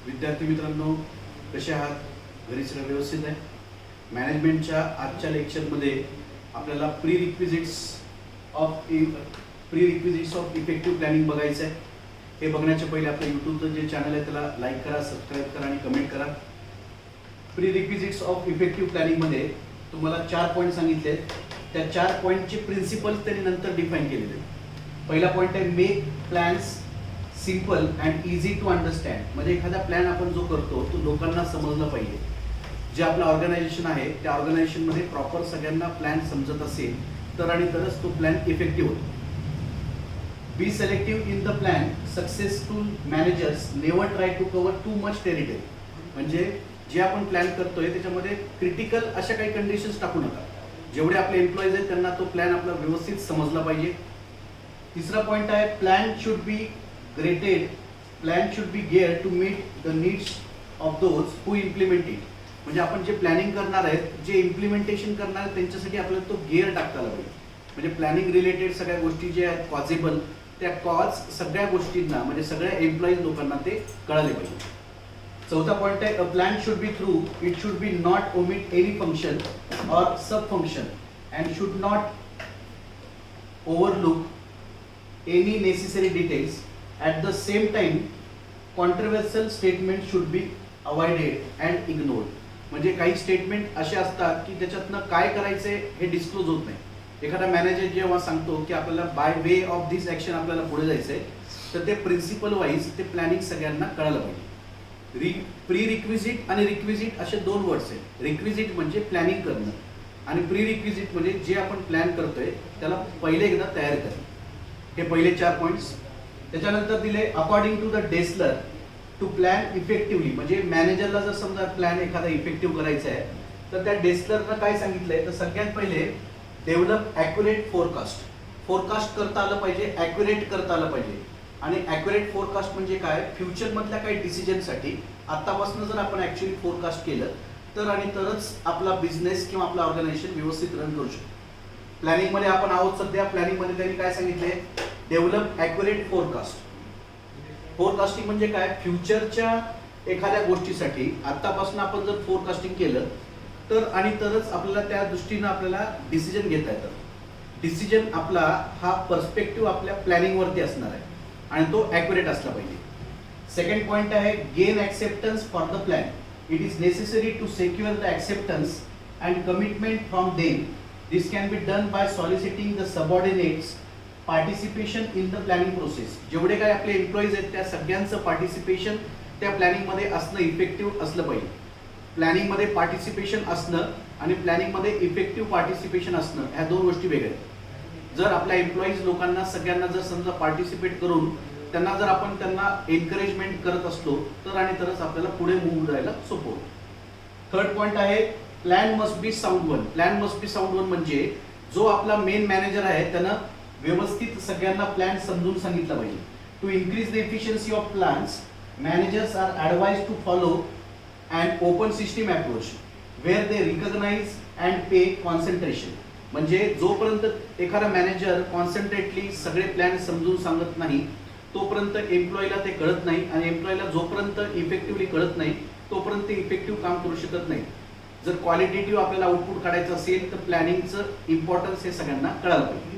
विद्यार्थी मित्रांनो, कसे आहात? घरी सगळं व्यवस्थित आहे? मॅनेजमेंटच्या आजच्या लेक्चरमध्ये आपल्याला pre requisites of effective planning बघायचं आहे. हे बघण्याच्या पहिले आपलं यूट्यूबचं जे चॅनल आहे त्याला लाईक करा, सबस्क्राईब करा आणि कमेंट करा. प्री रिक्विजिट्स ऑफ इफेक्टिव्ह प्लॅनिंगमध्ये तुम्हाला 4 पॉईंट सांगितले आहेत. त्या 4 पॉईंटचे प्रिन्सिपल्स त्यांनी नंतर डिफाईन केलेले आहेत. पहिला पॉईंट आहे make plans simple and easy to understand. म्हणजे एखादा प्लॅन आपण जो करतो तो लोकांना समजला पाहिजे. जे आपलं ऑर्गनायझेशन आहे त्या ऑर्गनायझेशनमध्ये प्रॉपर सगळ्यांना प्लॅन समजत असेल तर आणि तरच तो प्लॅन इफेक्टिव्ह होतो. Be selective in the plan. Successful managers never try to cover too much territory. म्हणजे जे आपण प्लॅन करतोय त्याच्यामध्ये क्रिटिकल अशा काही कंडिशन्स टाकू नका. जेवढे आपले एम्प्लॉईज आहेत त्यांना तो प्लॅन आपला व्यवस्थित समजला पाहिजे. तिसरा पॉईंट आहे plan should be graded. Plan should be gear to meet the needs of those who implement it. म्हणजे आपण जे प्लॅनिंग करणार आहेत, जे इम्प्लिमेंटेशन करणार आहेत त्यांच्यासाठी आपल्याला तो गेअर टाकता आला पाहिजे. म्हणजे प्लॅनिंग रिलेटेड सगळ्या गोष्टी जे आहेत कॉजेबल, त्या कॉज सगळ्या गोष्टींना म्हणजे सगळ्या एम्प्लॉईज लोकांना ते कळाले पाहिजे. चौथा पॉईंट आहे a plan should be through. It should be not omit any function और sub function and should not overlook any necessary details. At the same time, controversial statements should be avoided and ignored. म्हणजे काही statement असे असतात की त्याच्यातनं काय करायचे हे डिस्क्लोज होत नाही. एखादा मॅनेजर जेव्हा सांगतो की आपल्याला by way of this action आपल्याला पुढे जायचंय, तर ते प्रिन्सिपल वाईज ते प्लॅनिंग सगळ्यांना कळायला पाहिजे. प्री रिक्विजिट आणि रिक्विजिट असे 2 वर्ड्स आहेत. रिक्विजिट म्हणजे प्लॅनिंग करणं आणि प्री रिक्विजिट म्हणजे जे आपण प्लॅन करतोय त्याला पहिले एकदा तयार करणं. हे पहिले 4 पॉईंट्स. त्याच्यानंतर दिले according to the Dessler to plan effectively. म्हणजे मॅनेजरला जर समजा प्लॅन एखादा इफेक्टिव्ह करायचा आहे तर त्या डेस्लरनं काय सांगितलंय, तर सगळ्यात पहिले डेव्हलप ॲक्युरेट फोरकास्ट. फोरकास्ट करता आलं पाहिजे, ॲक्युरेट करता आलं पाहिजे. आणि ॲक्युरेट फोरकास्ट म्हणजे काय, फ्युचरमधल्या काही डिसिजनसाठी आत्तापासून जर आपण ॲक्च्युअली फोरकास्ट केलं तर आणि तरच आपला बिझनेस किंवा आपलं ऑर्गनायझेशन व्यवस्थित रन करू शकतो. प्लॅनिंगमध्ये आपण आहोत सध्या. प्लॅनिंगमध्ये त्यांनी काय सांगितलंय, डेव्हलप ॲक्युरेट फोरकास्ट. फोरकास्टिंग म्हणजे काय, फ्युचरच्या एखाद्या गोष्टीसाठी आत्तापासून आपण जर फोरकास्टिंग केलं तर आणि तरच आपल्याला त्या दृष्टीनं आपल्याला डिसिजन घेता येतं. डिसिजन आपला हा पर्स्पेक्टिव्ह आपल्या प्लॅनिंगवरती असणार आहे आणि तो ॲक्युरेट असला पाहिजे. सेकंड पॉईंट आहे gain acceptance for the plan. It is necessary to secure the acceptance and commitment from them. This can be done by soliciting the subordinates participation in the planning process. जेवढे काय आपले employees आहेत त्या सगळ्यांचं participation त्या प्लॅनिंगमध्ये असणं effective असलं पाहिजे. प्लॅनिंगमध्ये पार्टिसिपेशन असणं आणि प्लॅनिंगमध्ये इफेक्टिव्ह पार्टिसिपेशन असणं ह्या 2 गोष्टी वेगळ्या आहेत. जर आपल्या एम्प्लॉईज लोकांना सगळ्यांना जर समजा पार्टिसिपेट करून त्यांना त्यांना एनकरेजमेंट करत असलो तर आणि तरच आपल्याला पुढे मूव्ह करायला सोपं होतं. थर्ड पॉईंट आहे plan must be sound one. Plan must be sound one म्हणजे जो आपला मेन मॅनेजर आहे त्यानं व्यवस्थित सगळ्यांना प्लॅन समजून सांगितला पाहिजे. To increase the efficiency of plans, managers are advise to follow and open system approach where they recognise and pay concentration. म्हणजे जोपर्यंत एखादा मॅनेजर कॉन्सन्ट्रेटली सगळे प्लॅन समजून सांगत नाही तोपर्यंत एम्प्लॉईला ते कळत नाही आणि एम्प्लॉईला जोपर्यंत इफेक्टिव्हली कळत नाही तोपर्यंत इफेक्टिव्ह काम करू शकत नाही. जर क्वालिटेटिव्ह आपल्याला आउटपुट काढायचं असेल तर प्लॅनिंगचं इम्पॉर्टन्स हे सगळ्यांना कळालं पाहिजे.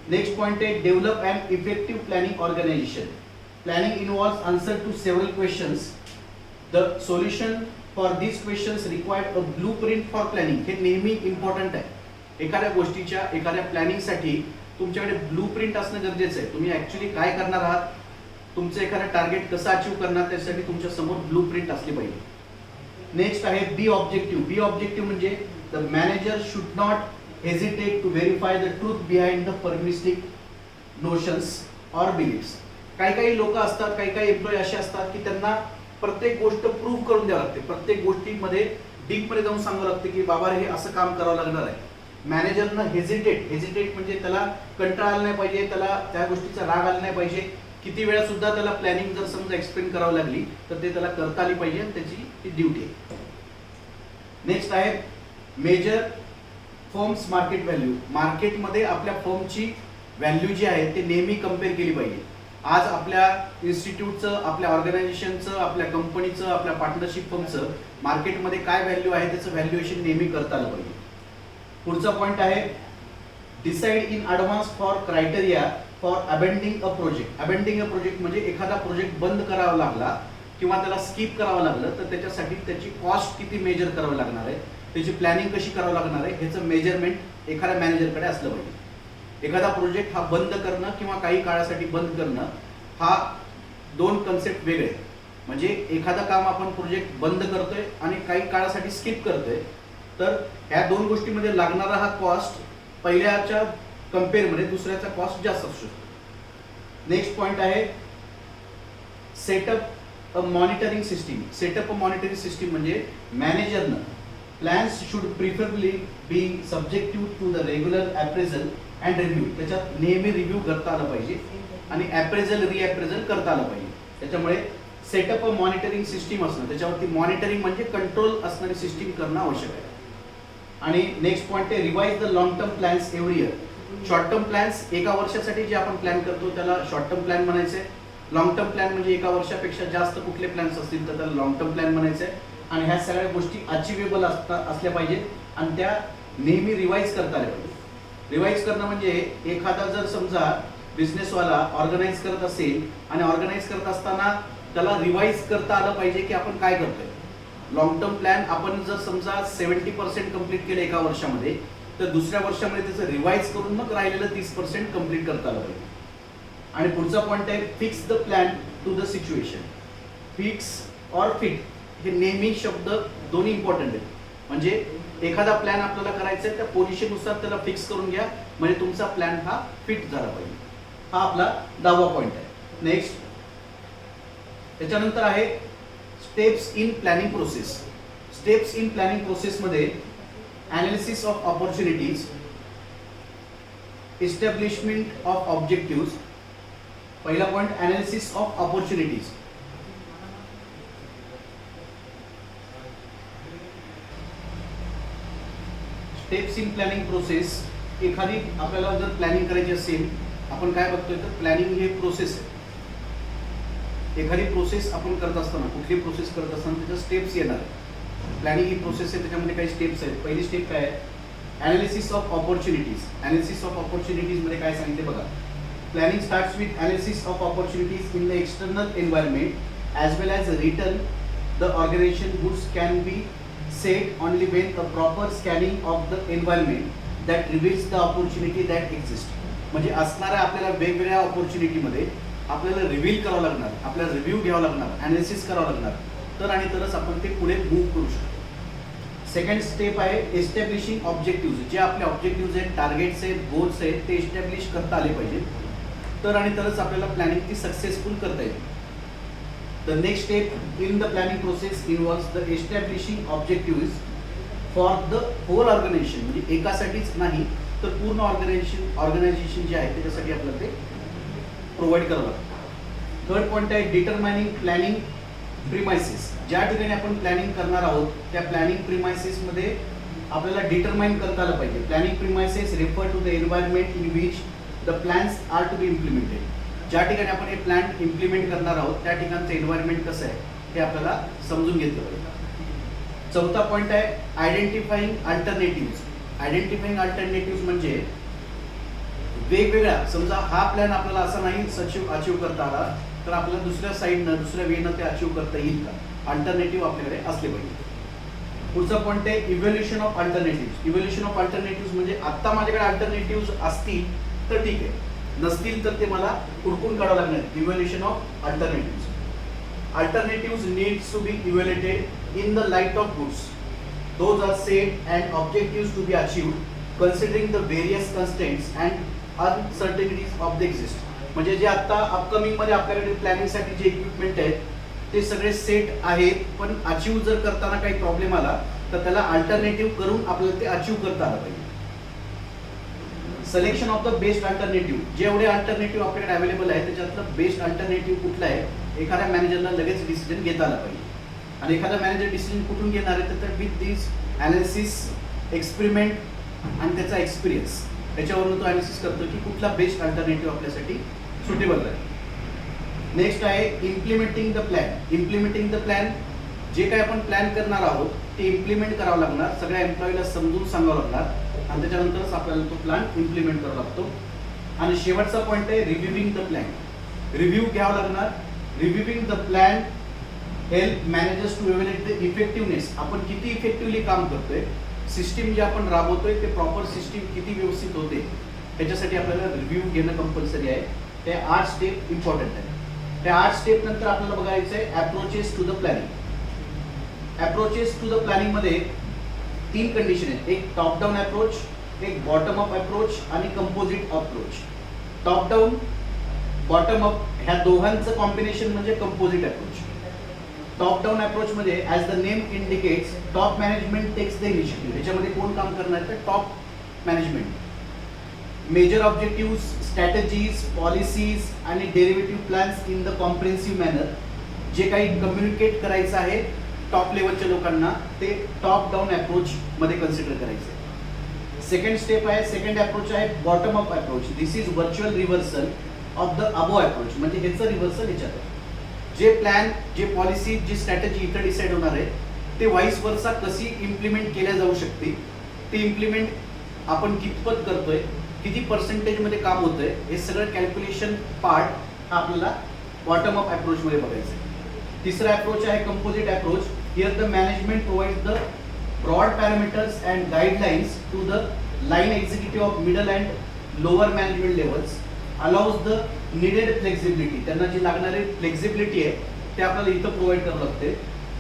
नेक्स्ट पॉईंट आहे develop and effective planning organisation. Planning involves answer to several questions. The solution for this questions required a blue print for planning. हे नेहमी इम्पॉर्टंट आहे. एखाद्या गोष्टीच्या एखाद्या प्लॅनिंगसाठी तुमच्याकडे ब्लू प्रिंट असणं गरजेचं आहे. तुम्ही ॲक्च्युली काय करणार आहात, तुमचं एखादं टार्गेट कसं अचीव्ह करणार त्यासाठी तुमच्या समोर ब्लू प्रिंट असली पाहिजे. नेक्स्ट आहे बी ऑब्जेक्टिव्ह. बी ऑब्जेक्टिव्ह म्हणजे the manager should not hesitate to verify the truth behind the pessimistic notions or beliefs. काही लोक असतात, काही एम्प्लॉई असे असतात की त्यांना प्रत्येक गोष्ट प्रूव्ह करून द्यावं लागते. प्रत्येक गोष्टीमध्ये डीपमध्ये जाऊन सांगावं लागते की बाबा हे असं काम करावं लागणार आहे. मॅनेजरनं हेजिटेट म्हणजे त्याला कंटाळा आला नाही पाहिजे, त्याला त्या गोष्टीचा राग आला नाही पाहिजे. किती वेळा सुद्धा त्याला प्लॅनिंग जर समजा एक्सप्लेन करावं लागली तर ते त्याला करता आली पाहिजे आणि त्याची ती ड्युटी आहे. नेक्स्ट आहे मेजर फर्म्स मार्केट व्हॅल्यू. मार्केटमध्ये आपल्या फर्मची व्हॅल्यू जी आहे ते नेहमी कम्पेअर केली पाहिजे. आज आपल्या इन्स्टिट्यूटचं, आपल्या ऑर्गनायझेशनचं, आपल्या कंपनीचं, आपल्या पार्टनरशिप फर्मचं मार्केटमध्ये काय व्हॅल्यू आहे त्याचं व्हॅल्युएशन नेहमी करता आलं पाहिजे. पुढचा पॉईंट आहे decide in advance for criteria for abandoning a project. Abandoning a project म्हणजे एखादा प्रोजेक्ट बंद करावा लागला किंवा त्याला स्किप करावं लागलं तर त्याच्यासाठी त्याची कॉस्ट किती मेजर करावं लागणार आहे, त्याची प्लॅनिंग कशी करावं लागणार आहे, ह्याचं मेजरमेंट एखाद्या मॅनेजरकडे असलं पाहिजे. एखादा प्रोजेक्ट हा बंद करणं किंवा काही काळासाठी बंद करणं हा दोन कन्सेप्ट वेगळे आहेत. म्हणजे एखादं काम आपण प्रोजेक्ट बंद करतोय आणि काही काळासाठी स्किप करतोय, तर ह्या दोन गोष्टीमध्ये लागणारा हा कॉस्ट पहिल्याच्या कम्पेअरमध्ये दुसऱ्याचा कॉस्ट जास्त असू शकतो. नेक्स्ट पॉईंट आहे setup a monitoring system. Setup a monitoring system म्हणजे मॅनेजरनं plans should preferably be subjective to the regular appraisal and review. त्याच्यात नेहमी रिव्ह्यू करता आलं पाहिजे आणि ॲप्रेझल रिॲप्रेझल करता आलं पाहिजे. त्याच्यामुळे सेटअप अ मॉनिटरिंग सिस्टीम असणं, त्याच्यावरती मॉनिटरिंग म्हणजे कंट्रोल असणारी सिस्टीम करणं आवश्यक आहे. आणि नेक्स्ट पॉईंट आहे revise the long term plans every year. Short term plans एका वर्षासाठी जे आपण प्लॅन करतो त्याला शॉर्ट टर्म प्लॅन म्हणायचे. लॉंग टर्म प्लॅन म्हणजे एका वर्षापेक्षा जास्त कुठले प्लॅन्स असतील तर त्याला लॉंग टर्म प्लॅन म्हणायचे. आणि ह्या सगळ्या गोष्टी अचिवेबल असल्या पाहिजेत आणि त्या नेहमी रिवाइज करता आल्या पाहिजे. रिवाइज करणं म्हणजे एखादा जर समजा बिझनेसवाला ऑर्गनाईज करत असेल आणि ऑर्गनाईज करत असताना त्याला रिवाइज करता आलं पाहिजे की आपण काय करतोय. लॉंग टर्म प्लॅन आपण जर समजा 70% कंप्लीट केलं एका वर्षामध्ये, तर दुसऱ्या वर्षामध्ये त्याचं रिवाइज करून मग राहिलेलं 30% कंप्लीट करता आलं पाहिजे. आणि पुढचा पॉईंट आहे fix the plan to the situation. Fix or fit हे नेहमी शब्द दोन्ही इम्पॉर्टंट आहेत. म्हणजे एखादा प्लॅन आपल्याला करायचा आहे त्या पोझिशननुसार त्याला फिक्स करून घ्या, म्हणजे तुमचा प्लॅन हा फिट झाला पाहिजे. हा आपला 10वा पॉईंट आहे. नेक्स्ट त्याच्यानंतर आहे steps in planning process. Steps in planning प्रोसेसमध्ये analysis of opportunities, establishment of objective. पहिला point analysis of opportunities. Steps in planning process. एखादी आपल्याला जर प्लॅनिंग करायची असेल, आपण काय बघतोय तर प्लॅनिंग हे प्रोसेस आहे. एखादी प्रोसेस आपण करत असताना, कुठली प्रोसेस करत असताना त्याच्या स्टेप्स येणार. प्लॅनिंग ही प्रोसेस आहे, त्याच्यामध्ये काही स्टेप्स आहेत. पहिली स्टेप काय आहे, analysis of opportunities. Analysis of opportunities मध्ये काय सांगितले बघा. Planning starts with analysis of opportunities in the external environment as well as return the organisation goods can be set only when a proper scanning of the environment that reveals the opportunity that exists. म्हणजे असणाऱ्या आपल्याला वेगवेगळ्या ऑपॉर्च्युनिटीमध्ये आपल्याला reveal करावं लागणार, आपल्याला review घ्यावं लागणार, ॲनालिसिस करावं लागणार, तर आणि तरच आपण ते पुढे मूव्ह करू शकतो. सेकंड स्टेप आहे एस्टॅब्लिशिंग ऑब्जेक्टिव्ह. जे आपले ऑब्जेक्टिव्ह आहेत, टार्गेट्स आहेत, गोल्स आहेत, ते एस्टॅब्लिश करता आले पाहिजेत, तर आणि तरच आपल्याला प्लॅनिंग ती सक्सेसफुल करता येईल. The next step in the planning process involves the establishing objectives for the whole organization. म्हणजे एकासाठीच नाही तर पूर्ण ऑर्गनायझेशन जे आहे त्याच्यासाठी आपल्याला ते प्रोव्हाइड करावं लागतं. थर्ड पॉईंट आहे डिटरमाइनिंग प्लॅनिंग प्रिमायसेस. ज्या ठिकाणी आपण प्लॅनिंग करणार आहोत त्या प्लॅनिंग प्रिमायसेसमध्ये आपल्याला डिटरमाइन करता आलं पाहिजे. Planning premises refer to the environment in which the plans are to be implemented. ज्या ठिकाणी आपण हे प्लॅन इम्प्लिमेंट करणार आहोत त्या ठिकाणचं एन्व्हायरमेंट कसं आहे हे आपल्याला समजून घेतलं पाहिजे. चौथा पॉईंट आहे आयडेंटिफाईंग अल्टरनेटिव्ह. आयडेंटिफाईंग अल्टरनेटिव्ह म्हणजे वेगवेगळ्या, समजा हा प्लॅन आपल्याला असा नाही अचीव करता आला तर आपल्याला दुसऱ्या साईडनं, दुसऱ्या वेनं ते अचीव करता येईल का, अल्टरनेटिव्ह आपल्याकडे असले पाहिजे. पुढचा पॉईंट आहे evaluation of alternative. Evaluation of alternative म्हणजे आता माझ्याकडे अल्टरनेटिव्ह असतील तर ठीक आहे, नसतील तर ते मला हुडकून काढावं लागणार. Evaluation of alternative. Alternative needs to be evaluated in the light of goods. Those are set and objective to be achieved considering the various constraints and uncertainties of the exist. म्हणजे जे आता अपकमिंग मध्ये आपल्याकडे प्लॅनिंगसाठी जे equipment आहेत ते सगळे set आहेत, पण अचीव जर करताना काही प्रॉब्लेम आला तर त्याला अल्टरनेटिव्ह करून आपल्याला ते अचीव करता आलं पाहिजे. Selection of the best alternative. जेवढे अल्टरनेटिव्ह आपल्याकडे अवेलेबल आहे त्याच्यातलं बेस्ट अल्टरनेटिव्ह कुठला आहे एखाद्या मॅनेजरला लगेच डिसिजन घेता आला पाहिजे. आणि एखादा मॅनेजर डिसिजन कुठून घेणार आहे तर विथ दिस ॲनालिसिस, एक्सपेरिमेंट आणि त्याचा एक्सपिरियन्स, त्याच्यावरून तो ॲनालिसिस करतो की कुठला बेस्ट अल्टरनेटिव्ह आपल्यासाठी सुटेबल आहे. नेक्स्ट आहे implementing the plan. Implementing the plan, जे काही आपण प्लॅन करणार आहोत ते इम्प्लिमेंट करावं लागणार, सगळ्या एम्प्लॉईला समजून सांगावं लागणार आणि त्याच्यानंतरच आपल्याला तो प्लॅन इम्प्लिमेंट करावा लागतो. आणि शेवटचा पॉईंट आहे रिव्ह्यूविंग द प्लॅन. रिव्ह्यू घ्यावं लागणार. Reviewing the plan help managers to evaluate the effectiveness. आपण किती इफेक्टिव्हली काम करतोय, सिस्टीम जे आपण राबवतोय ते प्रॉपर सिस्टीम किती व्यवस्थित होते, त्याच्यासाठी आपल्याला रिव्ह्यू घेणं कंपल्सरी आहे. ते 8 स्टेप इम्पॉर्टंट आहे. त्या 8 स्टेप नंतर आपल्याला बघायचं आहे approaches to the planning. Approaches to the planning मध्ये 3 कंडिशन आहेत. एक टॉप डाऊन अप्रोच, एक बॉटम अप अप्रोच आणि composite approach. Top down, bottom up ह्या दोघांचं कॉम्बिनेशन म्हणजे composite approach. Top down approach मध्ये as the name indicates top management takes the initiative. याच्यामध्ये कोण काम करणार तर top management. Major objectives, strategies, policies आणि derivative plans in the comprehensive manner. जे काही कम्युनिकेट करायचं आहे टॉप लेवलच्या लोकांना ते टॉप डाऊन अप्रोच मध्ये कन्सिडर करायचं आहे. सेकंड स्टेप आहे, सेकंड अप्रोच आहे bottom up approach. This is virtual reversal of the above approach. म्हणजे ह्याचं रिव्हर्सल ह्याच्यात आहे. जे प्लॅन, जे पॉलिसी, जी स्ट्रॅटेजी इथं डिसाईड होणार आहे ते वाईस वर्सा कशी इम्प्लिमेंट केल्या जाऊ शकते, ते इम्प्लिमेंट आपण कितपत करतोय, किती पर्सेंटेजमध्ये काम होतंय, हे सगळं कॅल्क्युलेशन पार्ट आपल्याला बॉटम अप अप्रोचमध्ये बघायचं आहे. तिसरा अप्रोच आहे composite approach. Here the management provides the broad parameters and guidelines to the line executive of middle and lower management levels, allows the needed flexibility. त्यांना जी लागणारी फ्लेक्झिबिलिटी आहे ते आपल्याला इथं प्रोव्हाइड करावं लागते.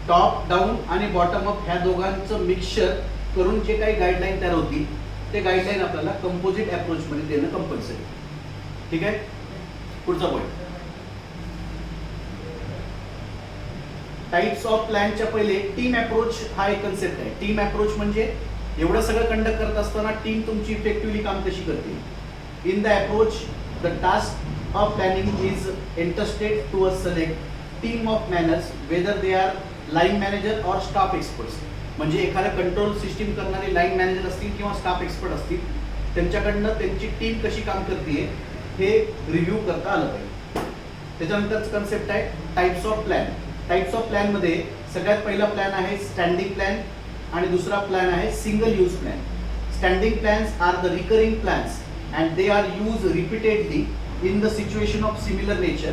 टॉप डाऊन आणि बॉटम अप ह्या दोघांचं मिक्सचर करून जे काही गाईडलाईन तयार होती ते गाईडलाईन आपल्याला कंपोजिट अप्रोचमध्ये देणं कंपल्सरी. ठीक आहे. पुढचा पॉईंट, टाइप्स ऑफ प्लॅनच्या पहिले टीम अप्रोच हा एक कन्सेप्ट आहे. टीम अप्रोच म्हणजे एवढं सगळं कंडक्ट करत असताना टीम तुमची इफेक्टिव्हली काम कशी करते. In the approach the task of planning is entrusted to a select team of planners whether they are line manager or staff experts. म्हणजे एखादा कंट्रोल सिस्टीम करणारे लाईन मॅनेजर असतील किंवा स्टाफ एक्सपर्ट असतील, त्यांच्याकडनं त्यांची टीम कशी काम करते हे रिव्ह्यू करता आलं पाहिजे. त्याच्यानंतरच कन्सेप्ट आहे types of plan. Types of प्लॅनमध्ये सगळ्यात पहिला प्लॅन आहे स्टँडिंग प्लॅन आणि दुसरा प्लॅन आहे single use plan. Standing plans are the recurring plans and they are use repeatedly in the situation of similar nature.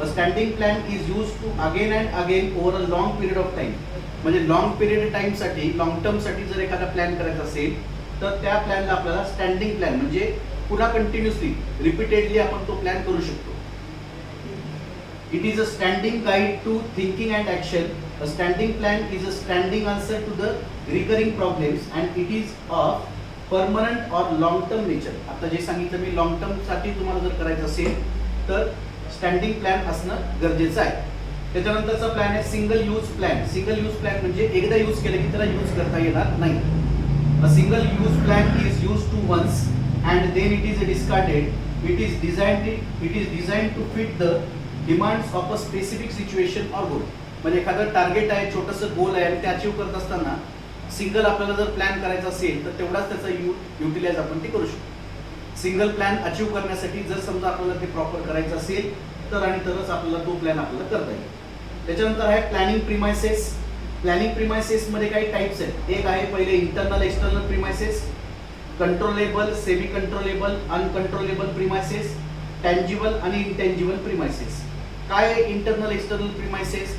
A standing plan is used to again and again over a long period of time. म्हणजे long period time साठी, long term साठी जर एखादा plan करायचा असेल तर त्या प्लॅनला आपल्याला स्टँडिंग प्लॅन म्हणजे पुन्हा कंटिन्युअसली रिपीटेडली आपण तो प्लॅन करू शकतो. It is a standing guide to thinking and action. A standing plan is a standing answer to the recurring problems and it is of permanent or long term nature. आता जे सांगितलं मी long term साठी तुम्हाला जर करायचं असेल तर standing plan असणं गरजेचं आहे. त्याच्यानंतरचा प्लॅन आहे single use plan. Single use plan म्हणजे एकदा यूज केलं की त्याला यूज करता येणार नाही. A single use plan is use to once and then it is discarded. It is design to fit the demands of a specific situation or goal. म्हणजे एखादं टार्गेट आहे, छोटंसं गोल आहे आणि ते अचीव करत असताना सिंगल आपल्याला जर प्लॅन करायचा असेल तर तेवढाच त्याचा युटिलाइज आपण ते करू शकतो. सिंगल प्लॅन अचीव करण्यासाठी जर समजा आपल्याला ते प्रॉपर करायचं असेल तर आणि तरच आपल्याला तो प्लॅन आपल्याला करता येईल. त्याच्यानंतर आहे प्लॅनिंग प्रिमायसेस. प्लॅनिंग प्रिमायसेस मध्ये काही टाइप्स आहेत. एक आहे पहिले internal external premises, controllable, semi controllable, uncontrollable premises, tangible आणि इनटँजिबल प्रिमायसेस. काय आहे इंटरनल एक्सटर्नल प्रिमायसेस?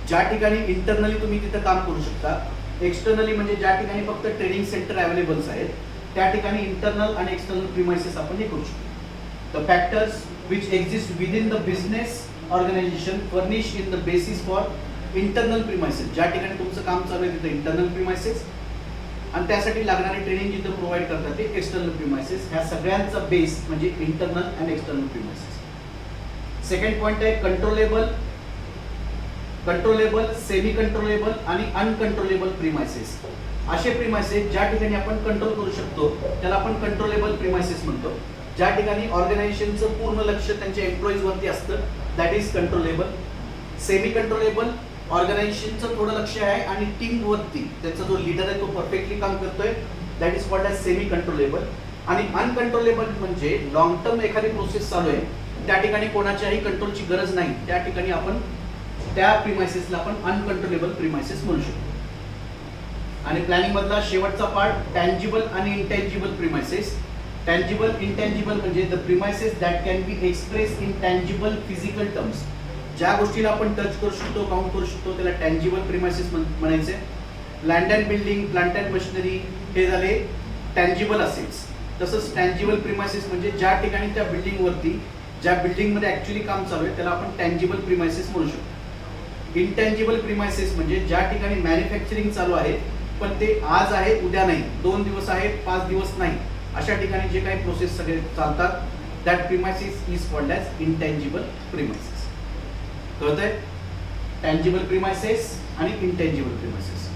ज्या ठिकाणी इंटरनली तुम्ही तिथं काम करू शकता. एक्सटर्नली म्हणजे ज्या ठिकाणी फक्त ट्रेनिंग सेंटर अवेलेबल्स आहेत त्या ठिकाणी इंटरनल आणि एक्सटर्नल प्रिमायसेस आपण हे करू शकतो. The factors which exist within the business organisation furnish in the basis for internal premises. ज्या ठिकाणी तुमचं काम चालू आहे तिथं इंटरनल प्रिमायसेस आणि त्यासाठी लागणारी ट्रेनिंग जिथं प्रोव्हाइड करतात ते एक्सटर्नल प्रिमायसेस. ह्या सगळ्यांचा बेस म्हणजे इंटरनल आणि एक्सटर्नल प्रिमायसेस. सेकंड पॉईंट आहे कंट्रोलेबल, कंट्रोलेबल, सेमी कंट्रोलेबल आणि अनकंट्रोलेबल प्रिमायसेस. असे प्रिमायसेस ज्या ठिकाणी आपण कंट्रोल करू शकतो त्याला आपण कंट्रोलेबल प्रिमायसेस म्हणतो. ज्या ठिकाणी ऑर्गनायझेशनचं पूर्ण लक्ष त्यांच्या एम्प्लॉईज वरती असतं that is controllable. Semi controllable, ऑर्गनायझेशनचं थोडं लक्ष आहे आणि टीम वरती त्याचा जो लीडर आहे तो परफेक्टली काम करतोय that is called as semi controllable. आणि अनकंट्रोलेबल म्हणजे लॉंग टर्म एखादी प्रोसेस चालू आहे त्या ठिकाणी कोणाच्याही कंट्रोलची गरज नाही, त्या ठिकाणी आपण त्या प्रिमायसेसला आपण अनकंट्रोलेबल प्रिमायसेस म्हणू शकतो. आणि प्लॅनिंग मधला शेवटचा पार्ट टँजिबल आणि इंटँजिबल प्रिमायसेस. टँजिबल इंटँजिबल म्हणजे the premises that can be express in tangible physical terms. ज्या गोष्टीला आपण टच करू शकतो, काउंट करू शकतो, त्याला टँजिबल प्रिमायसेस म्हणायचे. Land and building, plant and machinery हे झाले टँजिबल असेट्स. तसंच टँजिबल प्रिमायसेस म्हणजे ज्या ठिकाणी त्या बिल्डिंगवरती, ज्या बिल्डिंगमध्ये ॲक्च्युली काम चालू आहे त्याला आपण टँजिबल प्रिमायसेस म्हणू शकतो. इंटँजिबल प्रिमायसेस म्हणजे ज्या ठिकाणी मॅन्युफॅक्चरिंग चालू आहे पण ते आज आहे उद्या नाही, 2 दिवस आहे 5 दिवस नाही, अशा ठिकाणी जे काही प्रोसेस सगळे चालतात that premises is called as intangible premises. कळतंय? टँजिबल प्रिमायसेस आणि इंटँजिबल प्रिमायसेस.